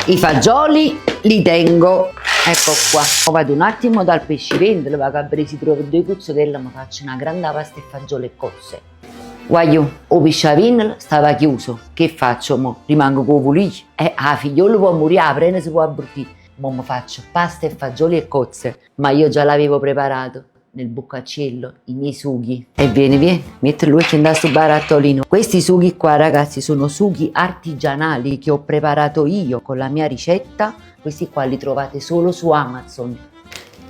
I fagioli li tengo, ecco qua. Poi vado un attimo dal pescivendolo, vado a vedere se trovo 2 cuzzotelle, mi faccio una grande pasta e fagioli e cozze. Guaglio, o pescivendolo stava chiuso, che faccio mo? Rimango con vulì. La figliola può morire, la prena si può abbrutire. Mo mi faccio pasta e fagioli e cozze, ma io già l'avevo preparato. Nel boccaccello i miei sughi e vieni, metti lui che andà sto barattolino. Questi sughi qua, ragazzi, sono sughi artigianali che ho preparato io con la mia ricetta. Questi qua li trovate solo su Amazon.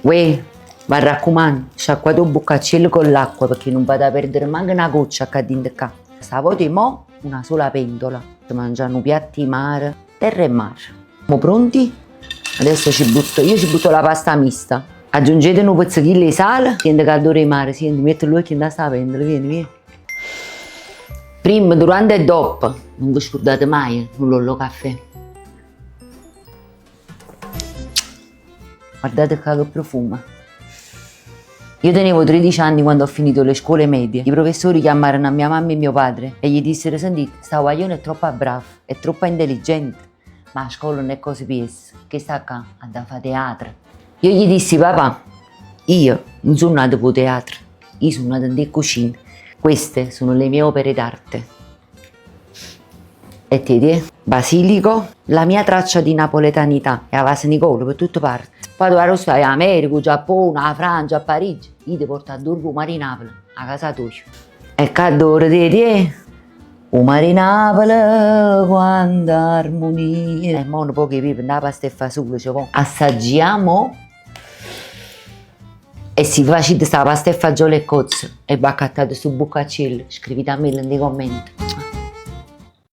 Uè, ma raccomando, sciacquate un boccaccello con l'acqua perché non vado a perdere manco una goccia qua dentro qua. Stavolta mo una sola pentola, si mangiano piatti di mare, terra e mare. Siamo pronti? Adesso ci butto la pasta mista. Aggiungete un pezzettino di sale, sente calore di mare, senti, metto lui che sta pentola, vieni. Prima, durante e dopo, non vi scordate mai, un lollo caffè. Guardate che profuma. Io tenevo 13 anni quando ho finito le scuole medie. I professori chiamarono a mia mamma e mio padre e gli dissero: sentite, sta guaglione è troppo bravo, è troppo intelligente, ma a scuola non è così pies, che sta qua a fare teatro. Io gli dissi: papà, io non sono nato per teatro, io sono nato in cucina, queste sono le mie opere d'arte. E te, basilico, la mia traccia di napoletanità, e la Vase Nicola per tutte parti. Poi dovrò stare in America, Giappone, a Francia, a Parigi, io ti porto a Durgo Mare Napoli, a casa tua. E che adoro te, o Mare Napoli, quanta armonia. E mo' pochi pepe, la pasta e fagioli, cioè, assaggiamo. E se vi facete questa pasta e fagioli e cozze e baccattate su boccaccello, scrivete a me nei commenti.